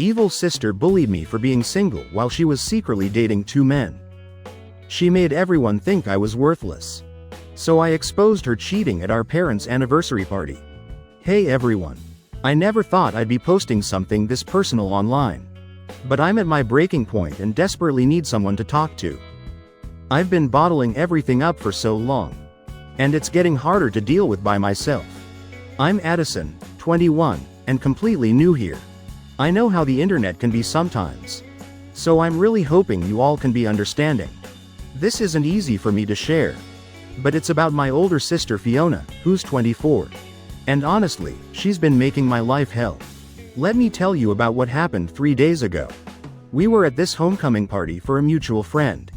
Evil sister bullied me for being single while she was secretly dating 2 men. She made everyone think I was worthless. So I exposed her cheating at our parents' anniversary party. Hey everyone. I never thought I'd be posting something this personal online. But I'm at my breaking point and desperately need someone to talk to. I've been bottling everything up for so long. And it's getting harder to deal with by myself. I'm Addison, 21, and completely new here. I know how the internet can be sometimes. So I'm really hoping you all can be understanding. This isn't easy for me to share. But it's about my older sister Fiona, who's 24. And honestly, she's been making my life hell. Let me tell you about what happened 3 days ago. We were at this homecoming party for a mutual friend.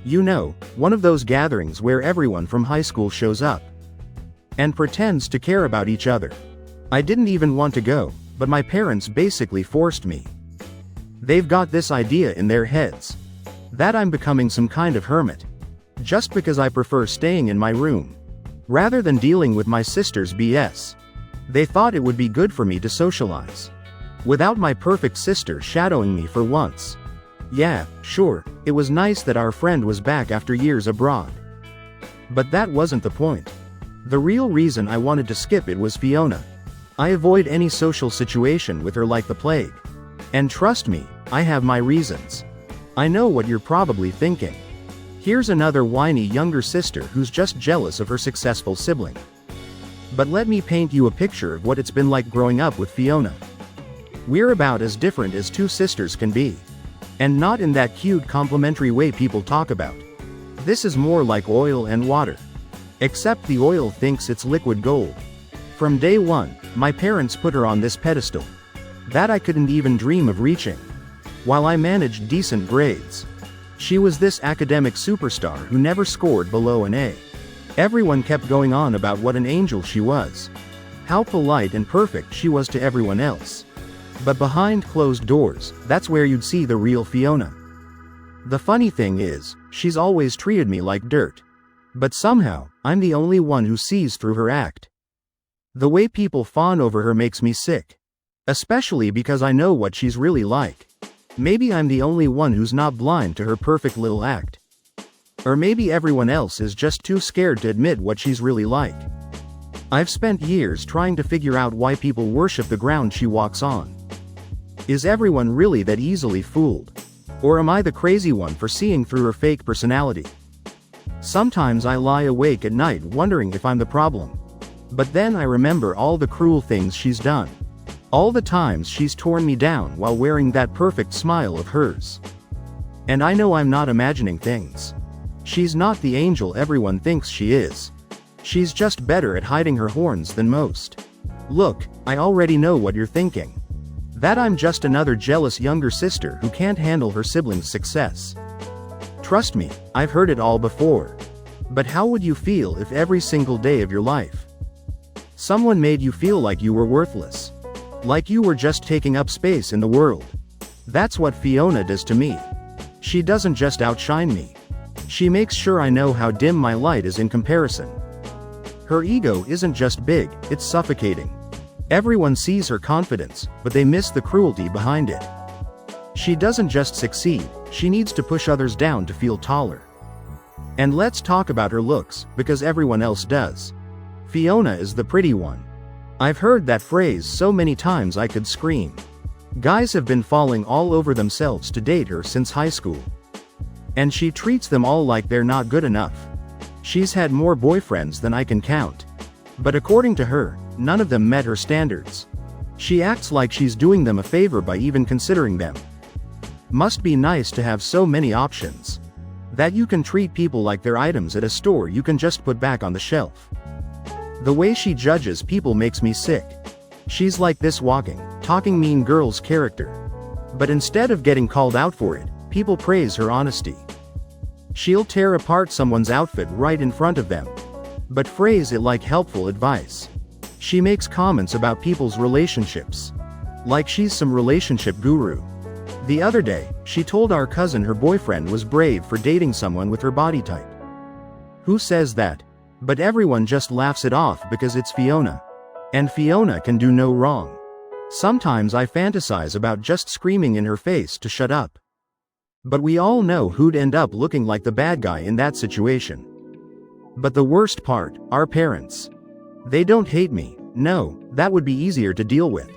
You know, one of those gatherings where everyone from high school shows up and pretends to care about each other. I didn't even want to go, but my parents basically forced me. They've got this idea in their heads that I'm becoming some kind of hermit, just because I prefer staying in my room rather than dealing with my sister's BS. They thought it would be good for me to socialize without my perfect sister shadowing me for once. Yeah, sure, it was nice that our friend was back after years abroad. But that wasn't the point. The real reason I wanted to skip it was Fiona. I avoid any social situation with her like the plague. And trust me, I have my reasons. I know what you're probably thinking. Here's another whiny younger sister who's just jealous of her successful sibling. But let me paint you a picture of what it's been like growing up with Fiona. We're about as different as 2 sisters can be. And not in that cute complimentary way people talk about. This is more like oil and water. Except the oil thinks it's liquid gold. From day one, my parents put her on this pedestal that I couldn't even dream of reaching. While I managed decent grades, she was this academic superstar who never scored below an A. Everyone kept going on about what an angel she was. How polite and perfect she was to everyone else. But behind closed doors, that's where you'd see the real Fiona. The funny thing is, she's always treated me like dirt. But somehow, I'm the only one who sees through her act. The way people fawn over her makes me sick. Especially because I know what she's really like. Maybe I'm the only one who's not blind to her perfect little act. Or maybe everyone else is just too scared to admit what she's really like. I've spent years trying to figure out why people worship the ground she walks on. Is everyone really that easily fooled? Or am I the crazy one for seeing through her fake personality? Sometimes I lie awake at night wondering if I'm the problem. But then I remember all the cruel things she's done. All the times she's torn me down while wearing that perfect smile of hers. And I know I'm not imagining things. She's not the angel everyone thinks she is. She's just better at hiding her horns than most. Look, I already know what you're thinking. That I'm just another jealous younger sister who can't handle her siblings' success. Trust me, I've heard it all before. But how would you feel if every single day of your life someone made you feel like you were worthless? Like you were just taking up space in the world? That's what Fiona does to me. She doesn't just outshine me. She makes sure I know how dim my light is in comparison. Her ego isn't just big, it's suffocating. Everyone sees her confidence, but they miss the cruelty behind it. She doesn't just succeed, she needs to push others down to feel taller. And let's talk about her looks, because everyone else does. Fiona is the pretty one. I've heard that phrase so many times I could scream. Guys have been falling all over themselves to date her since high school. And she treats them all like they're not good enough. She's had more boyfriends than I can count. But according to her, none of them met her standards. She acts like she's doing them a favor by even considering them. Must be nice to have so many options. That you can treat people like they're items at a store you can just put back on the shelf. The way she judges people makes me sick. She's like this walking, talking mean girl's character. But instead of getting called out for it, people praise her honesty. She'll tear apart someone's outfit right in front of them, but phrase it like helpful advice. She makes comments about people's relationships, like she's some relationship guru. The other day, she told our cousin her boyfriend was brave for dating someone with her body type. Who says that? But everyone just laughs it off because it's Fiona. And Fiona can do no wrong. Sometimes I fantasize about just screaming in her face to shut up. But we all know who'd end up looking like the bad guy in that situation. But the worst part, our parents. They don't hate me, no, that would be easier to deal with.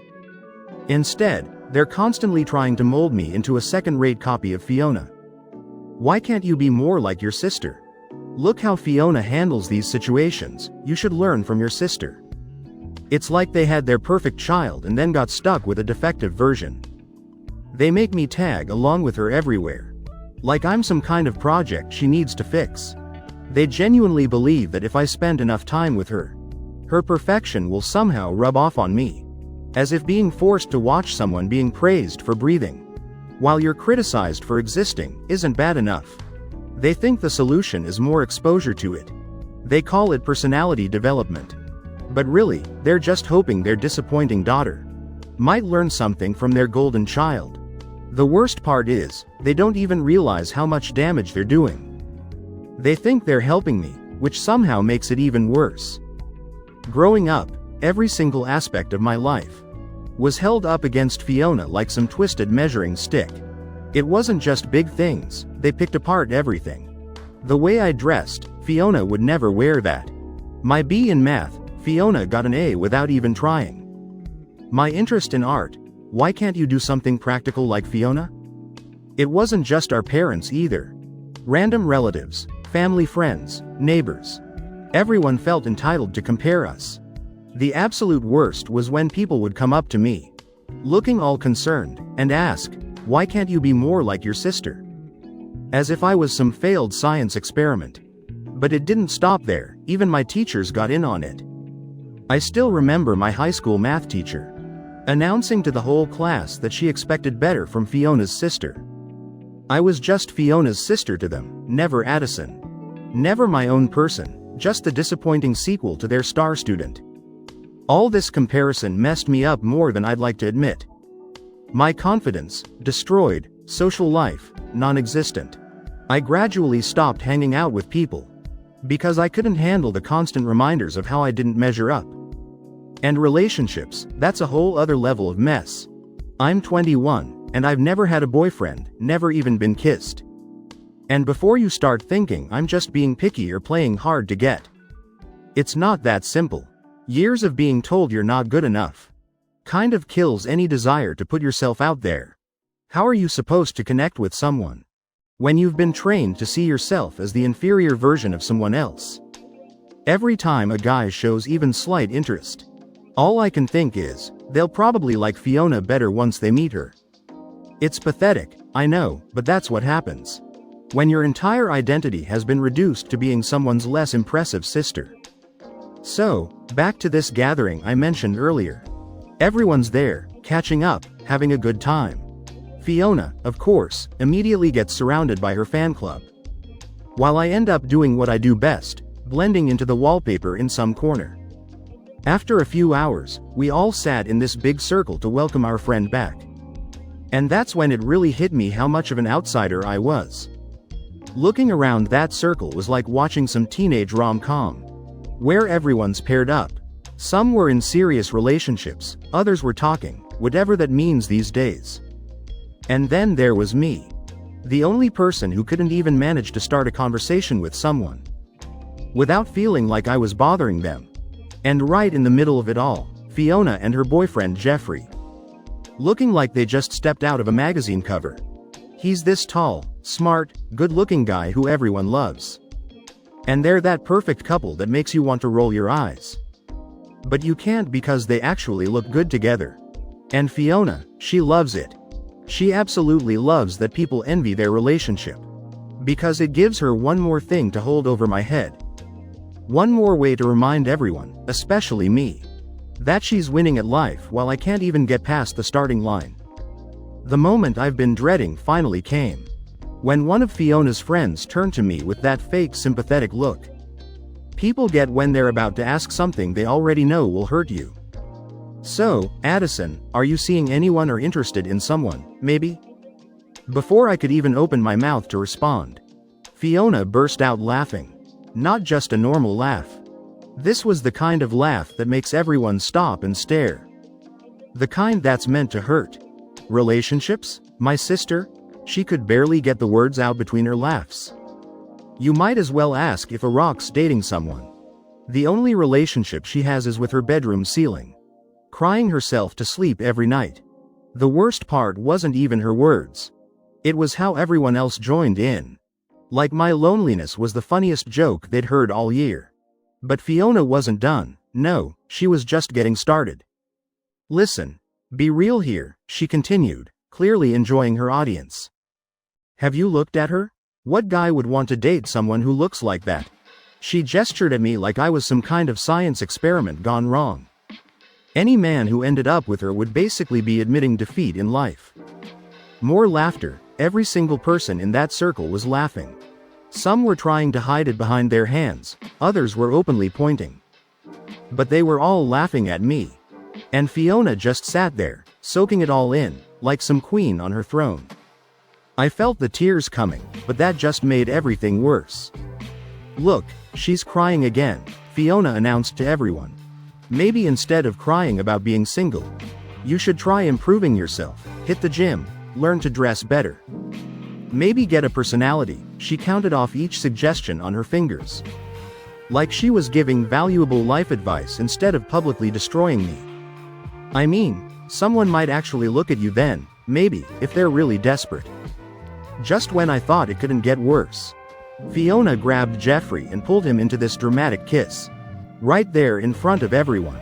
Instead, they're constantly trying to mold me into a second-rate copy of Fiona. Why can't you be more like your sister? Look how Fiona handles these situations, you should learn from your sister. It's like they had their perfect child and then got stuck with a defective version. They make me tag along with her everywhere. Like I'm some kind of project she needs to fix. They genuinely believe that if I spend enough time with her, her perfection will somehow rub off on me. As if being forced to watch someone being praised for breathing, while you're criticized for existing, isn't bad enough. They think the solution is more exposure to it. They call it personality development. But really, they're just hoping their disappointing daughter might learn something from their golden child. The worst part is, they don't even realize how much damage they're doing. They think they're helping me, which somehow makes it even worse. Growing up, every single aspect of my life was held up against Fiona like some twisted measuring stick. It wasn't just big things, they picked apart everything. The way I dressed, Fiona would never wear that. My B in math, Fiona got an A without even trying. My interest in art, why can't you do something practical like Fiona? It wasn't just our parents either. Random relatives, family friends, neighbors. Everyone felt entitled to compare us. The absolute worst was when people would come up to me, looking all concerned, and ask, "Why can't you be more like your sister?" As if I was some failed science experiment. But it didn't stop there, even my teachers got in on it. I still remember my high school math teacher announcing to the whole class that she expected better from Fiona's sister. I was just Fiona's sister to them, never Addison. Never my own person, just the disappointing sequel to their star student. All this comparison messed me up more than I'd like to admit. My confidence, destroyed, social life, non-existent. I gradually stopped hanging out with people, because I couldn't handle the constant reminders of how I didn't measure up. And relationships, that's a whole other level of mess. I'm 21, and I've never had a boyfriend, never even been kissed. And before you start thinking I'm just being picky or playing hard to get, it's not that simple. Years of being told you're not good enough kind of kills any desire to put yourself out there. How are you supposed to connect with someone when you've been trained to see yourself as the inferior version of someone else? Every time a guy shows even slight interest, all I can think is, they'll probably like Fiona better once they meet her. It's pathetic, I know, but that's what happens when your entire identity has been reduced to being someone's less impressive sister. So, back to this gathering I mentioned earlier. Everyone's there, catching up, having a good time. Fiona, of course, immediately gets surrounded by her fan club, while I end up doing what I do best, blending into the wallpaper in some corner. After a few hours, we all sat in this big circle to welcome our friend back. And that's when it really hit me how much of an outsider I was. Looking around that circle was like watching some teenage rom-com, where everyone's paired up. Some were in serious relationships, others were talking, whatever that means these days. And then there was me, the only person who couldn't even manage to start a conversation with someone without feeling like I was bothering them. And right in the middle of it all, Fiona and her boyfriend Jeffrey, looking like they just stepped out of a magazine cover. He's this tall, smart, good-looking guy who everyone loves. And they're that perfect couple that makes you want to roll your eyes. But you can't because they actually look good together. And Fiona, she loves it. She absolutely loves that people envy their relationship. Because it gives her one more thing to hold over my head. One more way to remind everyone, especially me, that she's winning at life while I can't even get past the starting line. The moment I've been dreading finally came. When one of Fiona's friends turned to me with that fake sympathetic look people get when they're about to ask something they already know will hurt you. "So, Addison, are you seeing anyone or interested in someone, maybe?" Before I could even open my mouth to respond, Fiona burst out laughing. Not just a normal laugh. This was the kind of laugh that makes everyone stop and stare. The kind that's meant to hurt. Relationships? My sister? She could barely get the words out between her laughs. You might as well ask if a rock's dating someone. The only relationship she has is with her bedroom ceiling. Crying herself to sleep every night. The worst part wasn't even her words. It was how everyone else joined in. Like my loneliness was the funniest joke they'd heard all year. But Fiona wasn't done. No, she was just getting started. Listen. Be real here, she continued, clearly enjoying her audience. Have you looked at her? What guy would want to date someone who looks like that? She gestured at me like I was some kind of science experiment gone wrong. Any man who ended up with her would basically be admitting defeat in life. More laughter. Every single person in that circle was laughing. Some were trying to hide it behind their hands, others were openly pointing. But they were all laughing at me. And Fiona just sat there, soaking it all in, like some queen on her throne. I felt the tears coming, but that just made everything worse. Look, she's crying again, Fiona announced to everyone. Maybe instead of crying about being single, you should try improving yourself, hit the gym, learn to dress better. Maybe get a personality. She counted off each suggestion on her fingers. Like she was giving valuable life advice instead of publicly destroying me. I mean, someone might actually look at you then, maybe, if they're really desperate. Just when I thought it couldn't get worse. Fiona grabbed Jeffrey and pulled him into this dramatic kiss. Right there in front of everyone.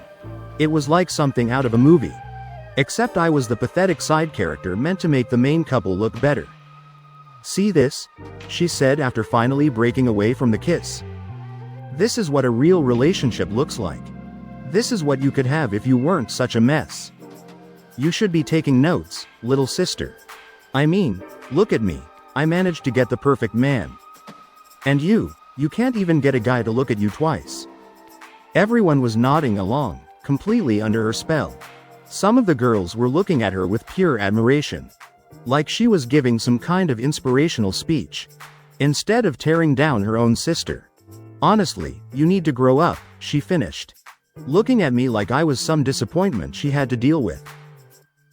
It was like something out of a movie. Except I was the pathetic side character meant to make the main couple look better. See this? She said after finally breaking away from the kiss. This is what a real relationship looks like. This is what you could have if you weren't such a mess. You should be taking notes, little sister. I mean, look at me. I managed to get the perfect man. And you can't even get a guy to look at you twice. Everyone was nodding along, completely under her spell. Some of the girls were looking at her with pure admiration. Like she was giving some kind of inspirational speech. Instead of tearing down her own sister. Honestly, you need to grow up, she finished. Looking at me like I was some disappointment she had to deal with.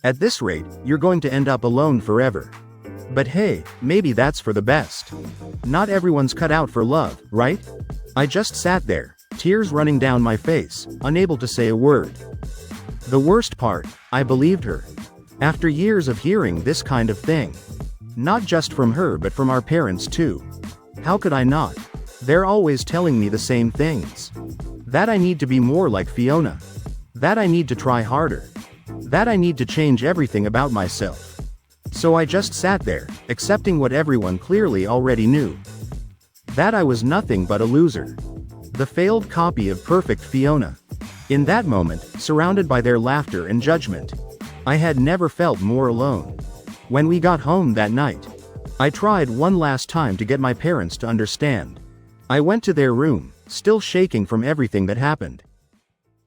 At this rate, you're going to end up alone forever. But hey, maybe that's for the best. Not everyone's cut out for love, right? I just sat there, tears running down my face, unable to say a word. The worst part, I believed her. After years of hearing this kind of thing. Not just from her but from our parents too. How could I not? They're always telling me the same things. That I need to be more like Fiona. That I need to try harder. That I need to change everything about myself. So I just sat there, accepting what everyone clearly already knew. That I was nothing but a loser. The failed copy of perfect Fiona. In that moment, surrounded by their laughter and judgment, I had never felt more alone. When we got home that night, I tried one last time to get my parents to understand. I went to their room, still shaking from everything that happened.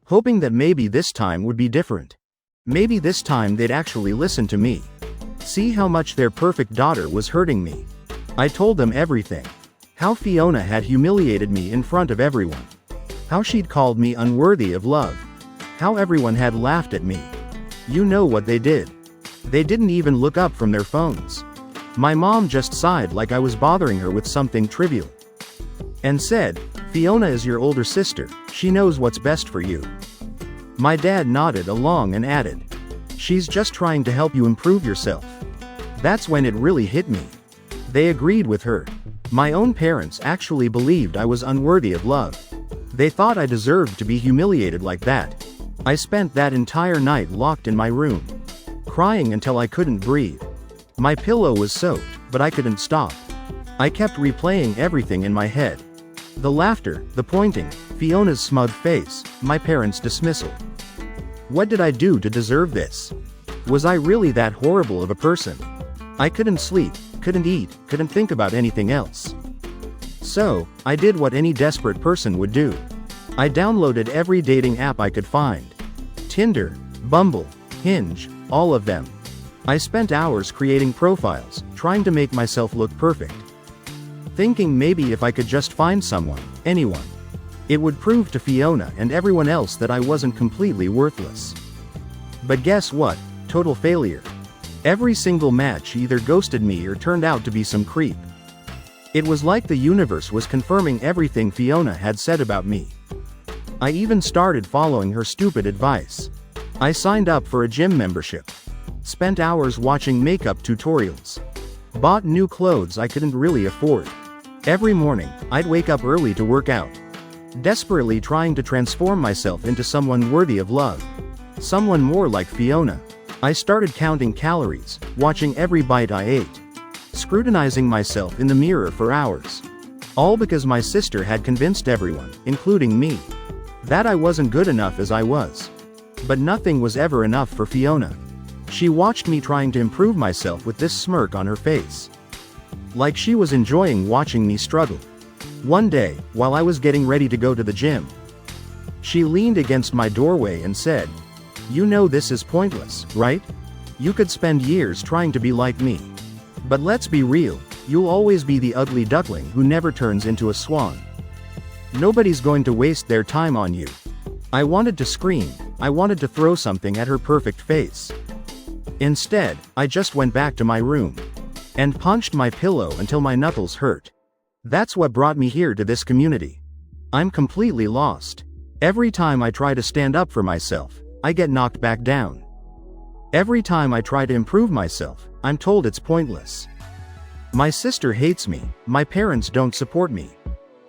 Hoping that maybe this time would be different. Maybe this time they'd actually listen to me. See how much their perfect daughter was hurting me. I told them everything. How Fiona had humiliated me in front of everyone. How she'd called me unworthy of love. How everyone had laughed at me. You know what they did. They didn't even look up from their phones. My mom just sighed like I was bothering her with something trivial. And said, Fiona is your older sister, she knows what's best for you. My dad nodded along and added, she's just trying to help you improve yourself. That's when it really hit me. They agreed with her. My own parents actually believed I was unworthy of love. They thought I deserved to be humiliated like that. I spent that entire night locked in my room, crying until I couldn't breathe. My pillow was soaked, but I couldn't stop. I kept replaying everything in my head. The laughter, the pointing, Fiona's smug face, my parents' dismissal. What did I do to deserve this? Was I really that horrible of a person? I couldn't sleep, couldn't eat, couldn't think about anything else. So, I did what any desperate person would do. I downloaded every dating app I could find. Tinder, Bumble, Hinge, all of them. I spent hours creating profiles, trying to make myself look perfect. Thinking maybe if I could just find someone, anyone, it would prove to Fiona and everyone else that I wasn't completely worthless. But guess what? Total failure. Every single match she either ghosted me or turned out to be some creep. It was like the universe was confirming everything Fiona had said about me. I even started following her stupid advice. I signed up for a gym membership. Spent hours watching makeup tutorials. Bought new clothes I couldn't really afford. Every morning, I'd wake up early to work out. Desperately trying to transform myself into someone worthy of love. Someone more like Fiona. I started counting calories, watching every bite I ate. Scrutinizing myself in the mirror for hours. All because my sister had convinced everyone, including me, that I wasn't good enough as I was. But nothing was ever enough for Fiona. She watched me trying to improve myself with this smirk on her face. Like she was enjoying watching me struggle. One day, while I was getting ready to go to the gym, she leaned against my doorway and said, "You know this is pointless, right? You could spend years trying to be like me. But let's be real, you'll always be the ugly duckling who never turns into a swan. Nobody's going to waste their time on you." I wanted to scream, I wanted to throw something at her perfect face. Instead, I just went back to my room and punched my pillow until my knuckles hurt. That's what brought me here to this community. I'm completely lost. Every time I try to stand up for myself, I get knocked back down. Every time I try to improve myself, I'm told it's pointless. My sister hates me, my parents don't support me.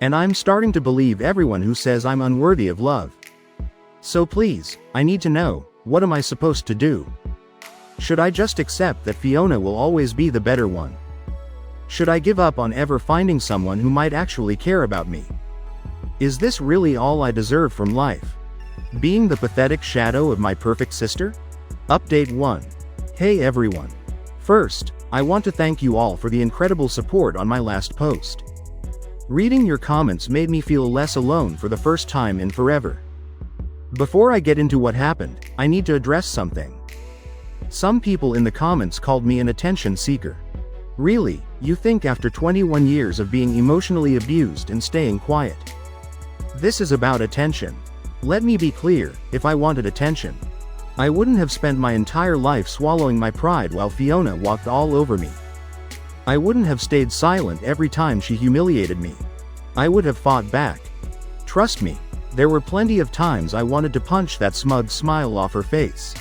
And I'm starting to believe everyone who says I'm unworthy of love. So please, I need to know, what am I supposed to do? Should I just accept that Fiona will always be the better one? Should I give up on ever finding someone who might actually care about me? Is this really all I deserve from life? Being the pathetic shadow of my perfect sister? Update 1. Hey everyone. First, I want to thank you all for the incredible support on my last post. Reading your comments made me feel less alone for the first time in forever. Before I get into what happened, I need to address something. Some people in the comments called me an attention seeker. Really, you think after 21 years of being emotionally abused and staying quiet? This is about attention. Let me be clear, if I wanted attention, I wouldn't have spent my entire life swallowing my pride while Fiona walked all over me. I wouldn't have stayed silent every time she humiliated me. I would have fought back. Trust me, there were plenty of times I wanted to punch that smug smile off her face.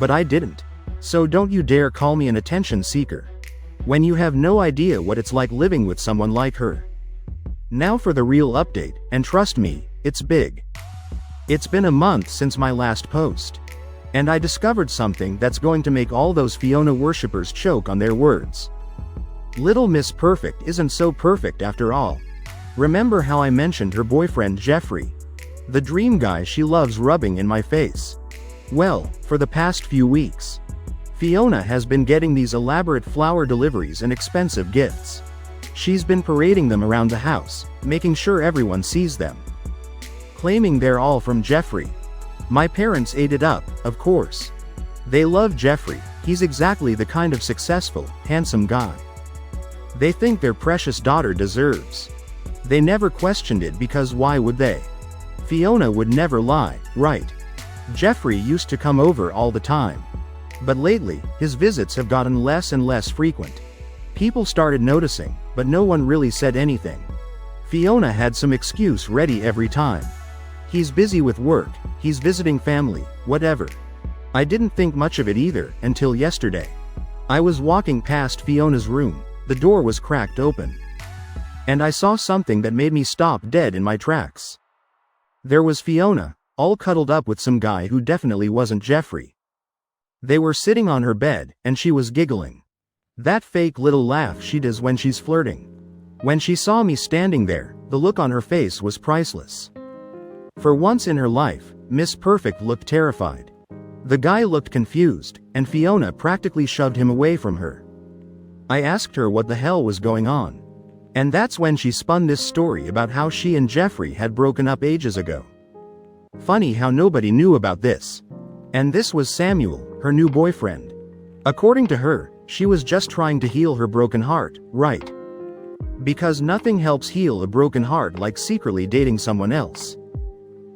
But I didn't. So don't you dare call me an attention seeker, when you have no idea what it's like living with someone like her. Now for the real update, and trust me, it's big. It's been a month since my last post. And I discovered something that's going to make all those Fiona worshippers choke on their words. Little Miss Perfect isn't so perfect after all. Remember how I mentioned her boyfriend Jeffrey? The dream guy she loves rubbing in my face. Well, for the past few weeks, Fiona has been getting these elaborate flower deliveries and expensive gifts. She's been parading them around the house, making sure everyone sees them. Claiming they're all from Jeffrey. My parents ate it up, of course. They love Jeffrey, he's exactly the kind of successful, handsome guy they think their precious daughter deserves. They never questioned it because why would they? Fiona would never lie, right? Jeffrey used to come over all the time. But lately, his visits have gotten less and less frequent. People started noticing, but no one really said anything. Fiona had some excuse ready every time. He's busy with work, he's visiting family, whatever. I didn't think much of it either, until yesterday. I was walking past Fiona's room, the door was cracked open. And I saw something that made me stop dead in my tracks. There was Fiona, all cuddled up with some guy who definitely wasn't Jeffrey. They were sitting on her bed, and she was giggling. That fake little laugh she does when she's flirting. When she saw me standing there, the look on her face was priceless. For once in her life, Miss Perfect looked terrified. The guy looked confused, and Fiona practically shoved him away from her. I asked her what the hell was going on. And that's when she spun this story about how she and Jeffrey had broken up ages ago. Funny how nobody knew about this. And this was Samuel, her new boyfriend. According to her, she was just trying to heal her broken heart, right? Because nothing helps heal a broken heart like secretly dating someone else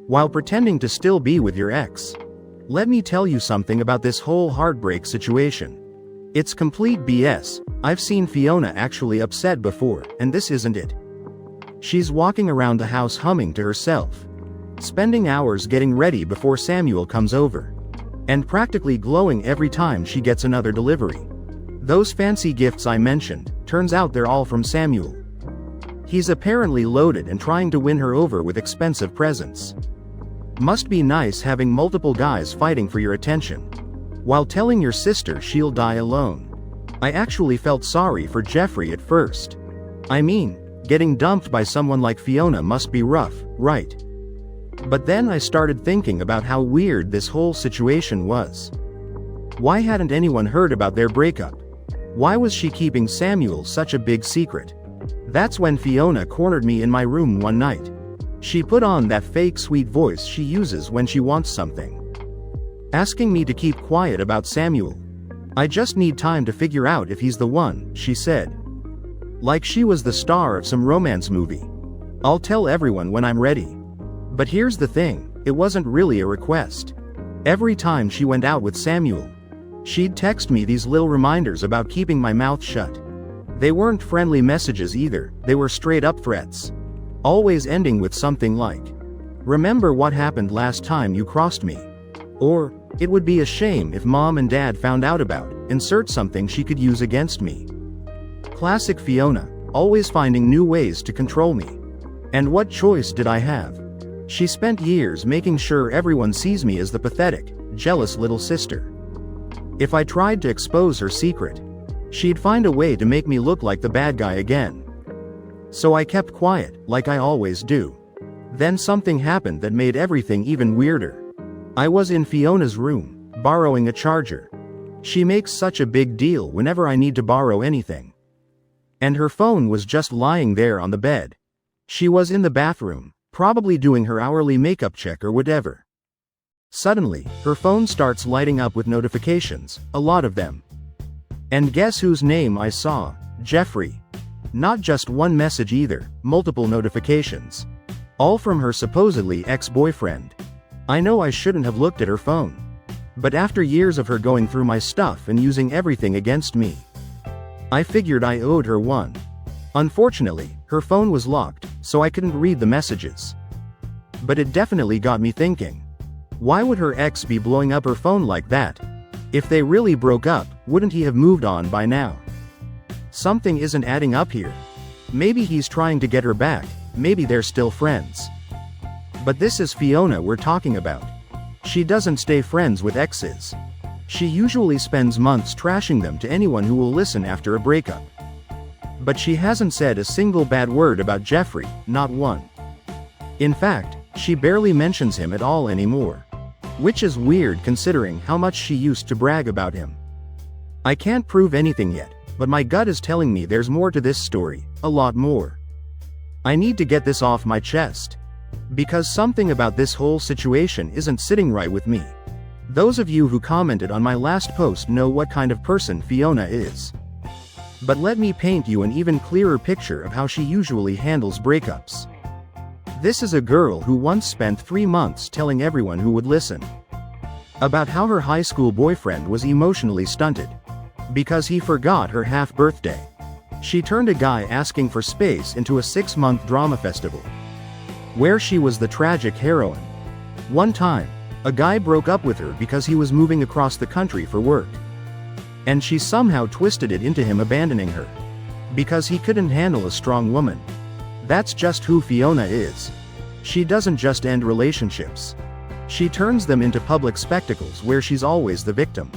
while pretending to still be with your ex. Let me tell you something about this whole heartbreak situation. It's complete BS. I've seen Fiona actually upset before, and this isn't it. She's walking around the house humming to herself, spending hours getting ready before Samuel comes over, and practically glowing every time she gets another delivery. Those fancy gifts I mentioned, turns out they're all from Samuel. He's apparently loaded and trying to win her over with expensive presents. Must be nice having multiple guys fighting for your attention, while telling your sister she'll die alone. I actually felt sorry for Jeffrey at first. I mean, getting dumped by someone like Fiona must be rough, right? But then I started thinking about how weird this whole situation was. Why hadn't anyone heard about their breakup? Why was she keeping Samuel such a big secret? That's when Fiona cornered me in my room one night. She put on that fake sweet voice she uses when she wants something, asking me to keep quiet about Samuel. I just need time to figure out if he's the one, she said. Like she was the star of some romance movie. I'll tell everyone when I'm ready. But here's the thing, it wasn't really a request. Every time she went out with Samuel, she'd text me these little reminders about keeping my mouth shut. They weren't friendly messages either, they were straight up threats. Always ending with something like, "Remember what happened last time you crossed me?" Or, "It would be a shame if mom and dad found out about," insert something she could use against me. Classic Fiona, always finding new ways to control me. And what choice did I have? She spent years making sure everyone sees me as the pathetic, jealous little sister. If I tried to expose her secret, she'd find a way to make me look like the bad guy again. So I kept quiet, like I always do. Then something happened that made everything even weirder. I was in Fiona's room, borrowing a charger. She makes such a big deal whenever I need to borrow anything. And her phone was just lying there on the bed. She was in the bathroom, probably doing her hourly makeup check or whatever. Suddenly, her phone starts lighting up with notifications, a lot of them. And guess whose name I saw? Jeffrey. Not just one message either, multiple notifications. All from her supposedly ex-boyfriend. I know I shouldn't have looked at her phone. But after years of her going through my stuff and using everything against me, I figured I owed her one. Unfortunately, her phone was locked, so I couldn't read the messages. But it definitely got me thinking. Why would her ex be blowing up her phone like that? If they really broke up, wouldn't he have moved on by now? Something isn't adding up here. Maybe he's trying to get her back, maybe they're still friends. But this is Fiona we're talking about. She doesn't stay friends with exes. She usually spends months trashing them to anyone who will listen after a breakup. But she hasn't said a single bad word about Jeffrey, not one. In fact, she barely mentions him at all anymore. Which is weird considering how much she used to brag about him. I can't prove anything yet, but my gut is telling me there's more to this story, a lot more. I need to get this off my chest. Because something about this whole situation isn't sitting right with me. Those of you who commented on my last post know what kind of person Fiona is. But let me paint you an even clearer picture of how she usually handles breakups. This is a girl who once spent 3 months telling everyone who would listen about how her high school boyfriend was emotionally stunted because he forgot her half birthday. She turned a guy asking for space into a 6-month drama festival, where she was the tragic heroine. One time, a guy broke up with her because he was moving across the country for work. And she somehow twisted it into him abandoning her because he couldn't handle a strong woman. That's just who Fiona is. She doesn't just end relationships. She turns them into public spectacles where she's always the victim.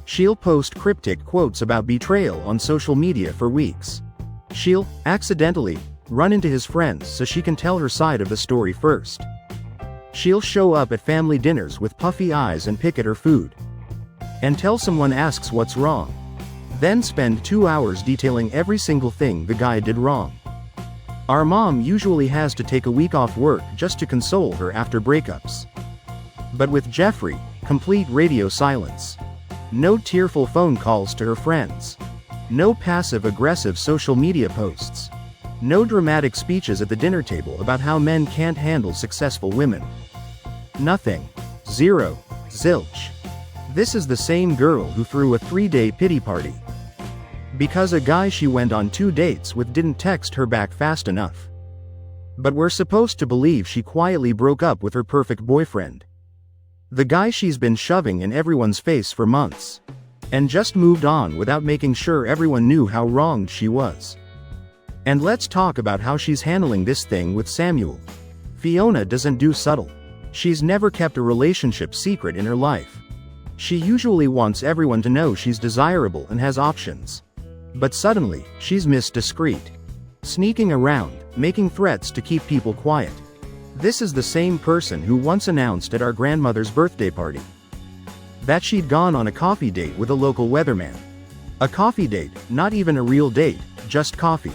She'll post cryptic quotes about betrayal on social media for weeks. She'll, accidentally, run into his friends so she can tell her side of the story first. She'll show up at family dinners with puffy eyes and pick at her food. And till someone asks what's wrong. Then spend 2 hours detailing every single thing the guy did wrong. Our mom usually has to take a week off work just to console her after breakups. But with Jeffrey, complete radio silence. No tearful phone calls to her friends. No passive-aggressive social media posts. No dramatic speeches at the dinner table about how men can't handle successful women. Nothing. Zero. Zilch. This is the same girl who threw a 3-day pity party because a guy she went on 2 dates with didn't text her back fast enough. But we're supposed to believe she quietly broke up with her perfect boyfriend, the guy she's been shoving in everyone's face for months, and just moved on without making sure everyone knew how wronged she was. And let's talk about how she's handling this thing with Samuel. Fiona doesn't do subtle. She's never kept a relationship secret in her life. She usually wants everyone to know she's desirable and has options. But suddenly, she's Miss Discreet, sneaking around, making threats to keep people quiet. This is the same person who once announced at our grandmother's birthday party that she'd gone on a coffee date with a local weatherman. A coffee date, not even a real date, just coffee.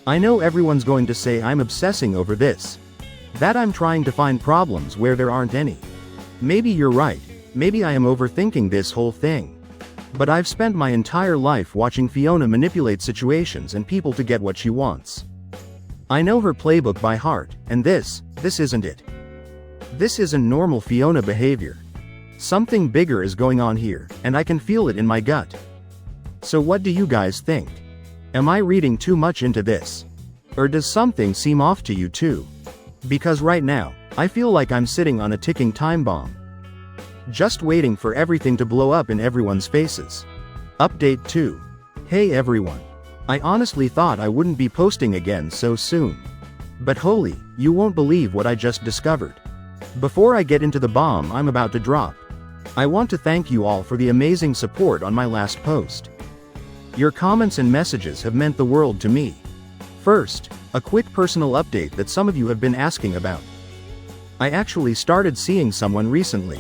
I know everyone's going to say I'm obsessing over this, that I'm trying to find problems where there aren't any. Maybe you're right, maybe I am overthinking this whole thing. But I've spent my entire life watching Fiona manipulate situations and people to get what she wants. I know her playbook by heart, and this isn't it. This isn't normal Fiona behavior. Something bigger is going on here, and I can feel it in my gut. So what do you guys think? Am I reading too much into this? Or does something seem off to you too? Because right now, I feel like I'm sitting on a ticking time bomb, just waiting for everything to blow up in everyone's faces. Update 2. Hey everyone. I honestly thought I wouldn't be posting again so soon. But holy, you won't believe what I just discovered. Before I get into the bomb I'm about to drop, I want to thank you all for the amazing support on my last post. Your comments and messages have meant the world to me. First, a quick personal update that some of you have been asking about. I actually started seeing someone recently.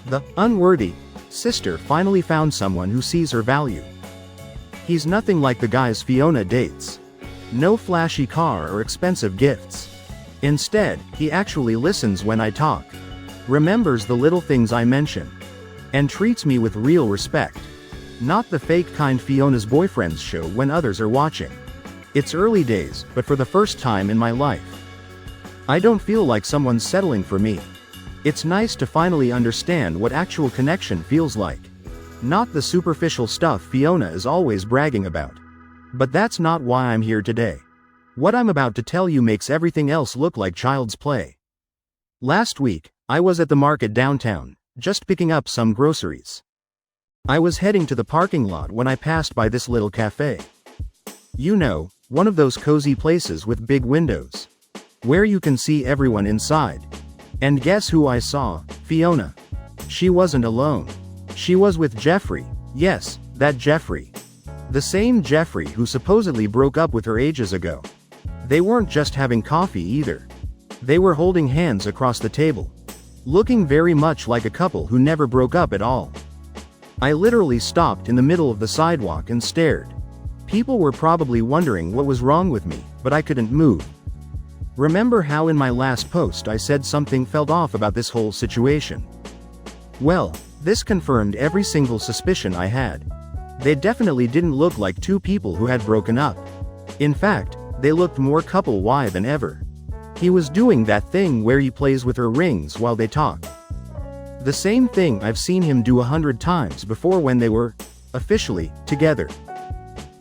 The unworthy sister finally found someone who sees her value. He's nothing like the guys Fiona dates. No flashy car or expensive gifts. Instead, he actually listens when I talk, remembers the little things I mention, and treats me with real respect. Not the fake kind Fiona's boyfriends show when others are watching. It's early days, but for the first time in my life, I don't feel like someone's settling for me. It's nice to finally understand what actual connection feels like. Not the superficial stuff Fiona is always bragging about. But that's not why I'm here today. What I'm about to tell you makes everything else look like child's play. Last week, I was at the market downtown, just picking up some groceries. I was heading to the parking lot when I passed by this little cafe. You know, one of those cozy places with big windows, where you can see everyone inside. And guess who I saw? Fiona. She wasn't alone. She was with Jeffrey. Yes, that Jeffrey. The same Jeffrey who supposedly broke up with her ages ago. They weren't just having coffee either. They were holding hands across the table, looking very much like a couple who never broke up at all. I literally stopped in the middle of the sidewalk and stared. People were probably wondering what was wrong with me, but I couldn't move. Remember how in my last post I said something felt off about this whole situation? Well, this confirmed every single suspicion I had. They definitely didn't look like two people who had broken up. In fact, they looked more couple-y than ever. He was doing that thing where he plays with her rings while they talk. The same thing I've seen him do 100 times before when they were, officially, together.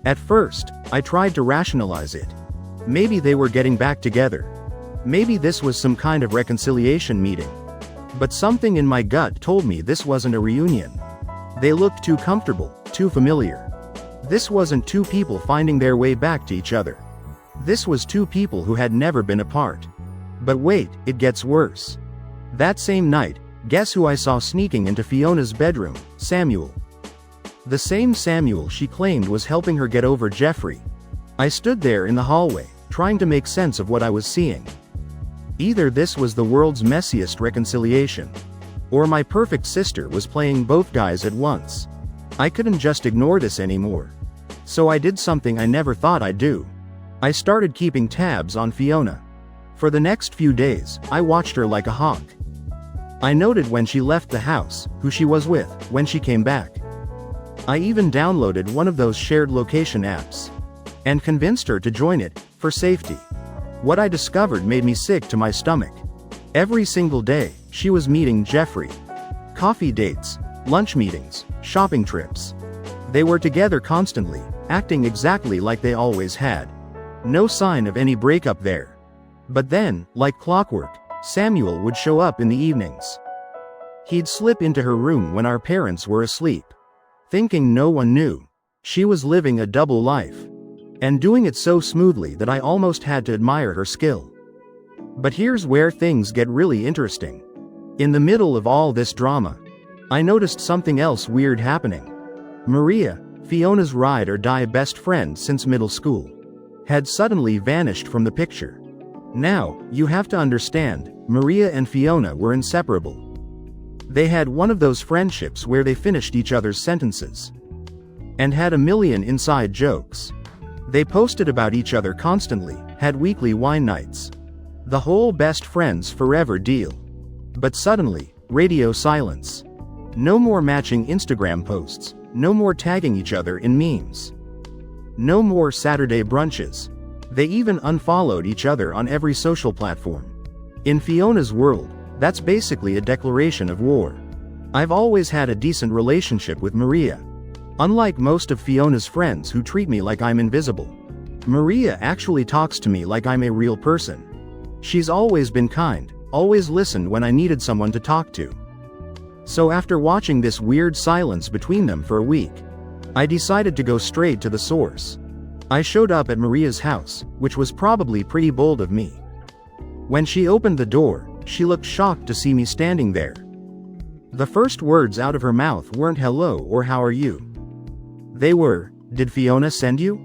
At first, I tried to rationalize it. Maybe they were getting back together. Maybe this was some kind of reconciliation meeting. But something in my gut told me this wasn't a reunion. They looked too comfortable, too familiar. This wasn't two people finding their way back to each other. This was two people who had never been apart. But wait, it gets worse. That same night, guess who I saw sneaking into Fiona's bedroom? Samuel. The same Samuel she claimed was helping her get over Jeffrey. I stood there in the hallway, trying to make sense of what I was seeing. Either this was the world's messiest reconciliation, or my perfect sister was playing both guys at once. I couldn't just ignore this anymore. So I did something I never thought I'd do. I started keeping tabs on Fiona. For the next few days, I watched her like a hawk. I noted when she left the house, who she was with, when she came back. I even downloaded one of those shared location apps, and convinced her to join it, for safety. What I discovered made me sick to my stomach. Every single day, she was meeting Jeffrey. Coffee dates, lunch meetings, shopping trips. They were together constantly, acting exactly like they always had. No sign of any breakup there. But then, like clockwork, Samuel would show up in the evenings. He'd slip into her room when our parents were asleep. Thinking no one knew. She was living a double life. And doing it so smoothly that I almost had to admire her skill. But here's where things get really interesting. In the middle of all this drama, I noticed something else weird happening. Maria, Fiona's ride-or-die best friend since middle school, had suddenly vanished from the picture. Now, you have to understand, Maria and Fiona were inseparable. They had one of those friendships where they finished each other's sentences. And had a million inside jokes. They posted about each other constantly, had weekly wine nights. The whole best friends forever deal. But suddenly, radio silence. No more matching Instagram posts, no more tagging each other in memes. No more Saturday brunches. They even unfollowed each other on every social platform. In Fiona's world, that's basically a declaration of war. I've always had a decent relationship with Maria. Unlike most of Fiona's friends who treat me like I'm invisible. Maria actually talks to me like I'm a real person. She's always been kind, always listened when I needed someone to talk to. So after watching this weird silence between them for a week, I decided to go straight to the source. I showed up at Maria's house, which was probably pretty bold of me. When she opened the door, she looked shocked to see me standing there. The first words out of her mouth weren't hello or how are you. They were, did Fiona send you?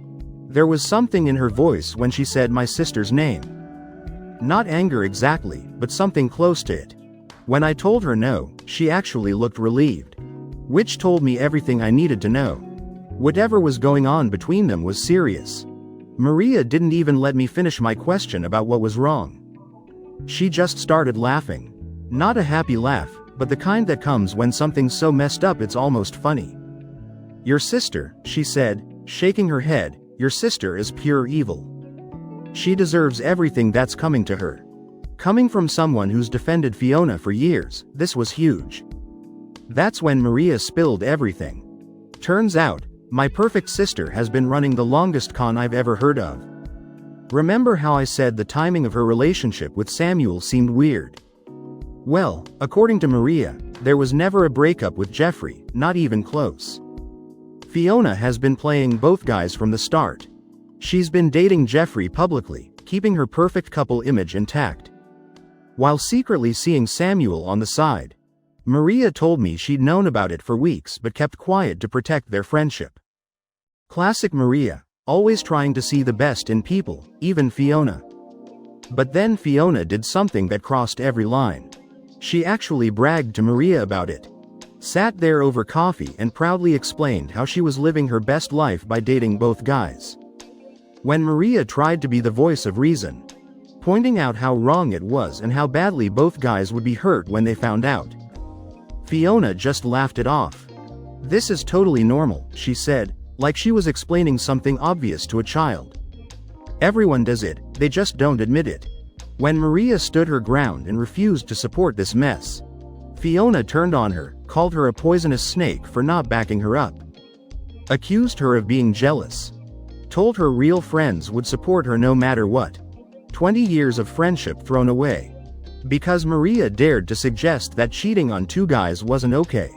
There was something in her voice when she said my sister's name. Not anger exactly, but something close to it. When I told her no, she actually looked relieved. Which told me everything I needed to know. Whatever was going on between them was serious. Maria didn't even let me finish my question about what was wrong. She just started laughing. Not a happy laugh, but the kind that comes when something's so messed up it's almost funny. Your sister, she said, shaking her head, your sister is pure evil. She deserves everything that's coming to her. Coming from someone who's defended Fiona for years, this was huge. That's when Maria spilled everything. Turns out, my perfect sister has been running the longest con I've ever heard of. Remember how I said the timing of her relationship with Samuel seemed weird? Well, according to Maria, there was never a breakup with Jeffrey, not even close. Fiona has been playing both guys from the start. She's been dating Jeffrey publicly, keeping her perfect couple image intact. While secretly seeing Samuel on the side. Maria told me she'd known about it for weeks but kept quiet to protect their friendship. Classic Maria, always trying to see the best in people, even Fiona. But then Fiona did something that crossed every line. She actually bragged to Maria about it. Sat there over coffee and proudly explained how she was living her best life by dating both guys. When Maria tried to be the voice of reason, pointing out how wrong it was and how badly both guys would be hurt when they found out, Fiona just laughed it off. This is totally normal, she said, like she was explaining something obvious to a child. Everyone does it, they just don't admit it. When Maria stood her ground and refused to support this mess, Fiona turned on her, called her a poisonous snake for not backing her up. Accused her of being jealous. Told her real friends would support her no matter what. 20 years of friendship thrown away. Because Maria dared to suggest that cheating on two guys wasn't okay.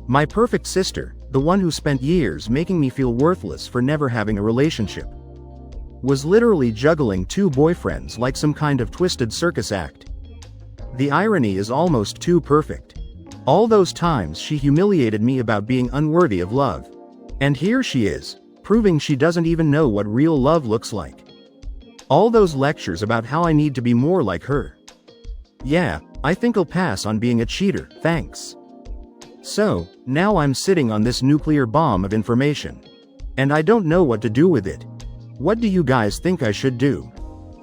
My perfect sister, the one who spent years making me feel worthless for never having a relationship, was literally juggling two boyfriends like some kind of twisted circus act. The irony is almost too perfect. All those times she humiliated me about being unworthy of love. And here she is, proving she doesn't even know what real love looks like. All those lectures about how I need to be more like her. Yeah, I think I'll pass on being a cheater, thanks. So, now I'm sitting on this nuclear bomb of information. And I don't know what to do with it. What do you guys think I should do?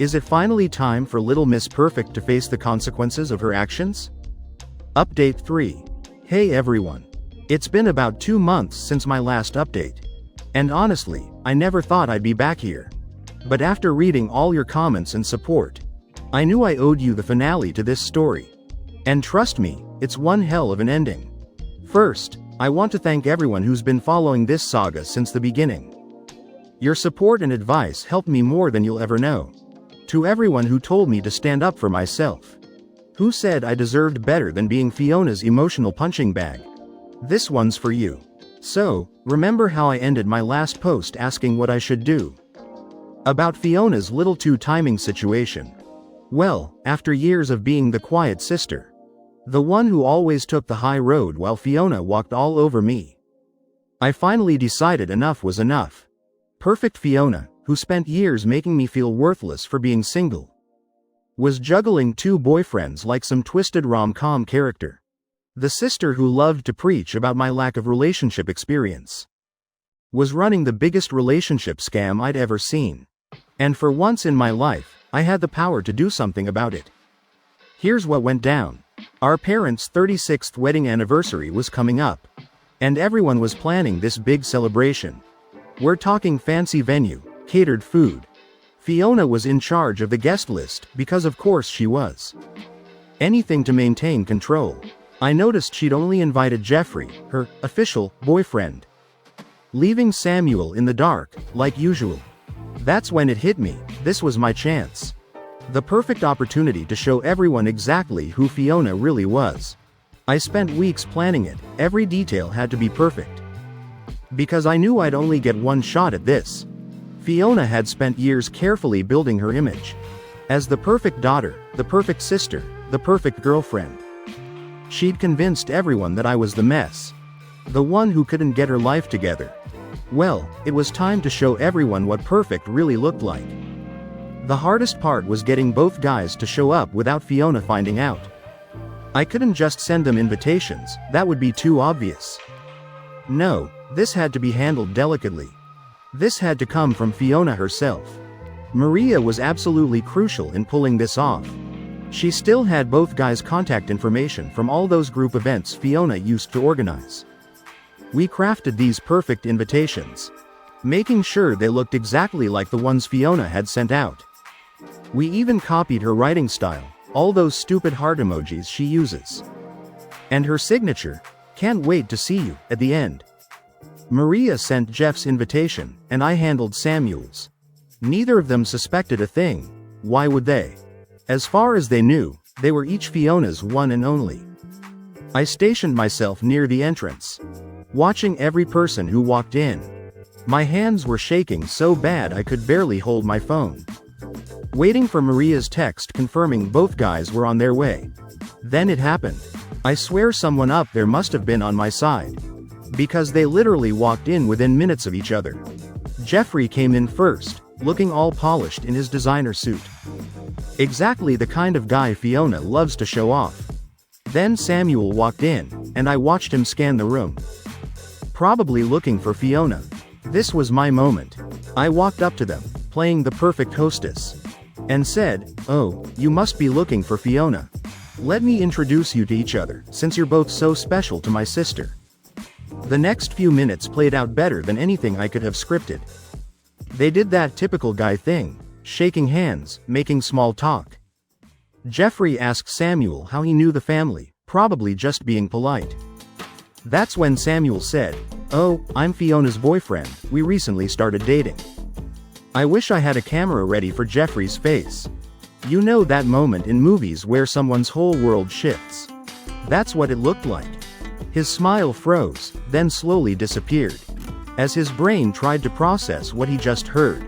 Is it finally time for Little Miss Perfect to face the consequences of her actions? Update 3. Hey everyone. It's been about 2 months since my last update. And honestly, I never thought I'd be back here. But after reading all your comments and support, I knew I owed you the finale to this story. And trust me, it's one hell of an ending. First, I want to thank everyone who's been following this saga since the beginning. Your support and advice helped me more than you'll ever know. To everyone who told me to stand up for myself. Who said I deserved better than being Fiona's emotional punching bag. This one's for you. So, remember how I ended my last post asking what I should do? About Fiona's little two timing situation. Well, after years of being the quiet sister. The one who always took the high road while Fiona walked all over me. I finally decided enough was enough. Perfect Fiona, who spent years making me feel worthless for being single, was juggling two boyfriends like some twisted rom-com character. The sister who loved to preach about my lack of relationship experience was running the biggest relationship scam I'd ever seen. And for once in my life, I had the power to do something about it. Here's what went down. Our parents' 36th wedding anniversary was coming up, and everyone was planning this big celebration. We're talking fancy venue, catered food. Fiona was in charge of the guest list because of course she was. Anything to maintain control. I noticed she'd only invited Jeffrey, her official boyfriend, leaving Samuel in the dark, like usual. That's when it hit me, this was my chance. The perfect opportunity to show everyone exactly who Fiona really was. I spent weeks planning it, every detail had to be perfect. Because I knew I'd only get one shot at this. Fiona had spent years carefully building her image as the perfect daughter, the perfect sister, the perfect girlfriend. She'd convinced everyone that I was the mess. The one who couldn't get her life together. Well, it was time to show everyone what perfect really looked like. The hardest part was getting both guys to show up without Fiona finding out. I couldn't just send them invitations, that would be too obvious. No, this had to be handled delicately. This had to come from Fiona herself. Maria was absolutely crucial in pulling this off. She still had both guys' contact information from all those group events Fiona used to organize. We crafted these perfect invitations, making sure they looked exactly like the ones Fiona had sent out. We even copied her writing style, all those stupid heart emojis she uses. And her signature, "Can't wait to see you," at the end. Maria sent Jeff's invitation, and I handled Samuel's. Neither of them suspected a thing. Why would they? As far as they knew, they were each Fiona's one and only. I stationed myself near the entrance, watching every person who walked in. My hands were shaking so bad I could barely hold my phone. Waiting for Maria's text confirming both guys were on their way. Then it happened. I swear someone up there must have been on my side. Because they literally walked in within minutes of each other. Jeffrey came in first, looking all polished in his designer suit. Exactly the kind of guy Fiona loves to show off. Then Samuel walked in, and I watched him scan the room. Probably looking for Fiona. This was my moment. I walked up to them, playing the perfect hostess, and said, "Oh, you must be looking for Fiona. Let me introduce you to each other, since you're both so special to my sister." The next few minutes played out better than anything I could have scripted. They did that typical guy thing, shaking hands, making small talk. Jeffrey asked Samuel how he knew the family, probably just being polite. That's when Samuel said, "Oh, I'm Fiona's boyfriend, we recently started dating." I wish I had a camera ready for Jeffrey's face. You know that moment in movies where someone's whole world shifts. That's what it looked like. His smile froze, then slowly disappeared, as his brain tried to process what he just heard.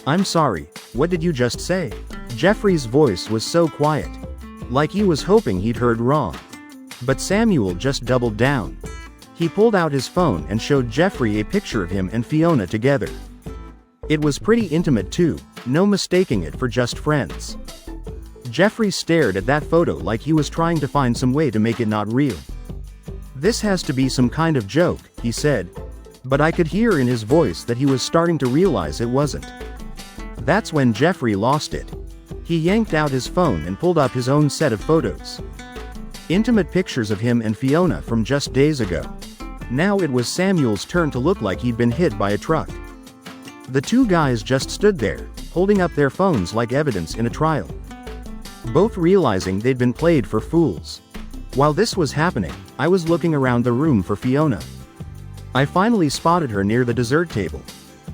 "I'm sorry, what did you just say?" Jeffrey's voice was so quiet, like he was hoping he'd heard wrong. But Samuel just doubled down. He pulled out his phone and showed Jeffrey a picture of him and Fiona together. It was pretty intimate too, no mistaking it for just friends. Jeffrey stared at that photo like he was trying to find some way to make it not real. "This has to be some kind of joke," he said. But I could hear in his voice that he was starting to realize it wasn't. That's when Jeffrey lost it. He yanked out his phone and pulled up his own set of photos. Intimate pictures of him and Fiona from just days ago. Now it was Samuel's turn to look like he'd been hit by a truck. The two guys just stood there, holding up their phones like evidence in a trial. Both realizing they'd been played for fools. While this was happening, I was looking around the room for Fiona. I finally spotted her near the dessert table.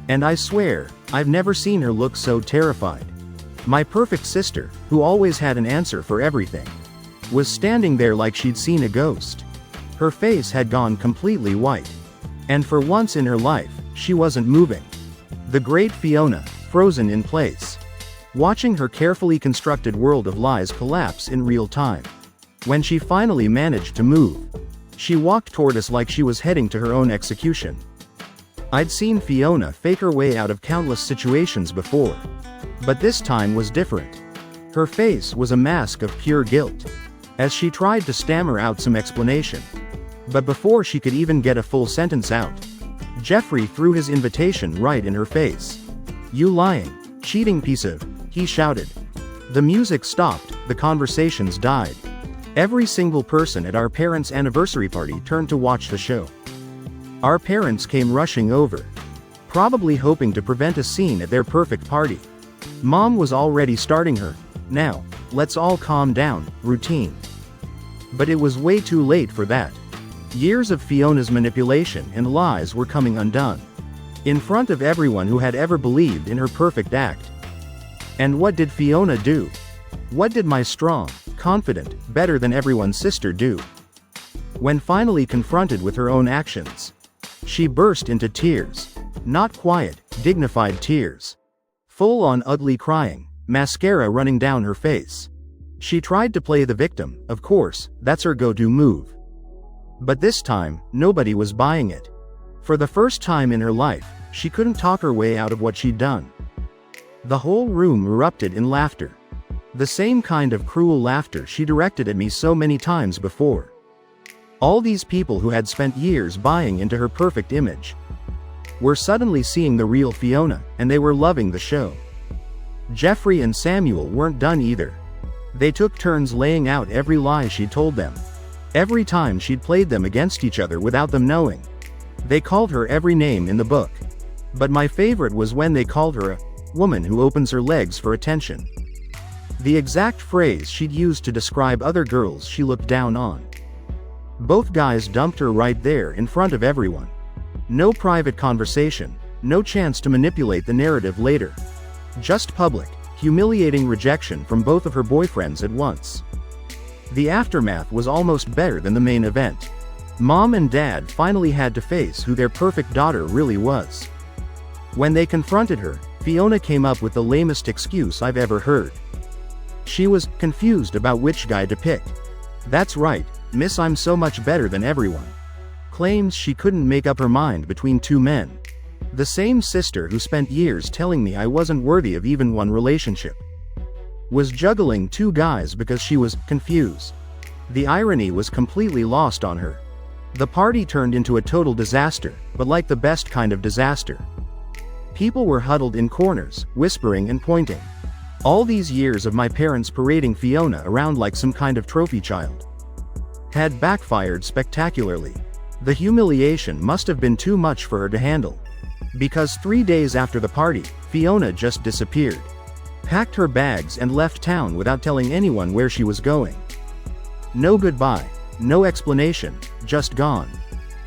And I swear, I've never seen her look so terrified. My perfect sister, who always had an answer for everything, was standing there like she'd seen a ghost. Her face had gone completely white. And for once in her life, she wasn't moving. The great Fiona, frozen in place. Watching her carefully constructed world of lies collapse in real time. When she finally managed to move, she walked toward us like she was heading to her own execution. I'd seen Fiona fake her way out of countless situations before. But this time was different. Her face was a mask of pure guilt, as she tried to stammer out some explanation. But before she could even get a full sentence out, Jeffrey threw his invitation right in her face. "You lying, cheating piece of," he shouted. The music stopped, the conversations died. Every single person at our parents' anniversary party turned to watch the show. Our parents came rushing over, probably hoping to prevent a scene at their perfect party. Mom was already starting her, "Now, let's all calm down," routine. But it was way too late for that. Years of Fiona's manipulation and lies were coming undone. In front of everyone who had ever believed in her perfect act. And what did Fiona do? What did my strong, confident, better than everyone's sister do? When finally confronted with her own actions, she burst into tears. Not quiet, dignified tears. Full-on ugly crying, mascara running down her face. She tried to play the victim, of course, that's her go-to move. But this time, nobody was buying it. For the first time in her life, she couldn't talk her way out of what she'd done. The whole room erupted in laughter. The same kind of cruel laughter she directed at me so many times before. All these people who had spent years buying into her perfect image were suddenly seeing the real Fiona, and they were loving the show. Jeffrey and Samuel weren't done either. They took turns laying out every lie she'd told them. Every time she'd played them against each other without them knowing. They called her every name in the book. But my favorite was when they called her a woman who opens her legs for attention. The exact phrase she'd used to describe other girls she looked down on. Both guys dumped her right there in front of everyone. No private conversation, no chance to manipulate the narrative later. Just public, humiliating rejection from both of her boyfriends at once. The aftermath was almost better than the main event. Mom and Dad finally had to face who their perfect daughter really was. When they confronted her, Fiona came up with the lamest excuse I've ever heard. She was confused about which guy to pick. "That's right, miss, I'm so much better than everyone." Claims she couldn't make up her mind between two men. The same sister who spent years telling me I wasn't worthy of even one relationship was juggling two guys because she was confused. The irony was completely lost on her. The party turned into a total disaster, but like the best kind of disaster. People were huddled in corners, whispering and pointing. All these years of my parents parading Fiona around like some kind of trophy child had backfired spectacularly. The humiliation must have been too much for her to handle. Because 3 days after the party, Fiona just disappeared. Packed her bags and left town without telling anyone where she was going. No goodbye, no explanation, just gone.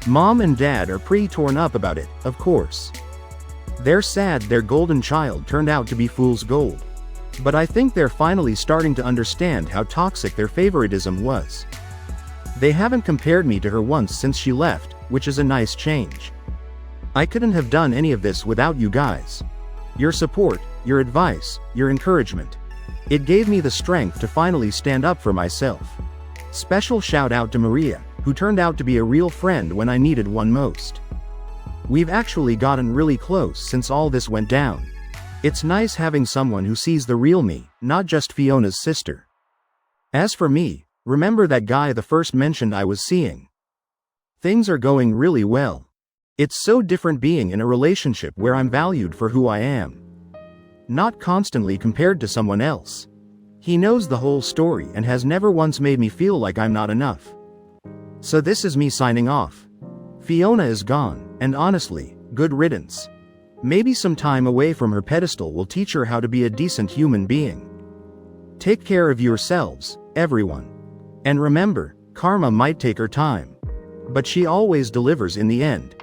Mom and Dad are pretty torn up about it, of course. They're sad their golden child turned out to be fool's gold. But I think they're finally starting to understand how toxic their favoritism was. They haven't compared me to her once since she left, which is a nice change. I couldn't have done any of this without you guys. Your support, your advice, your encouragement. It gave me the strength to finally stand up for myself. Special shout out to Maria, who turned out to be a real friend when I needed one most. We've actually gotten really close since all this went down. It's nice having someone who sees the real me, not just Fiona's sister. As for me, remember that guy the first mentioned I was seeing? Things are going really well. It's so different being in a relationship where I'm valued for who I am. Not constantly compared to someone else. He knows the whole story and has never once made me feel like I'm not enough. So this is me signing off. Fiona is gone, and honestly, good riddance. Maybe some time away from her pedestal will teach her how to be a decent human being. Take care of yourselves, everyone. And remember, karma might take her time. But she always delivers in the end.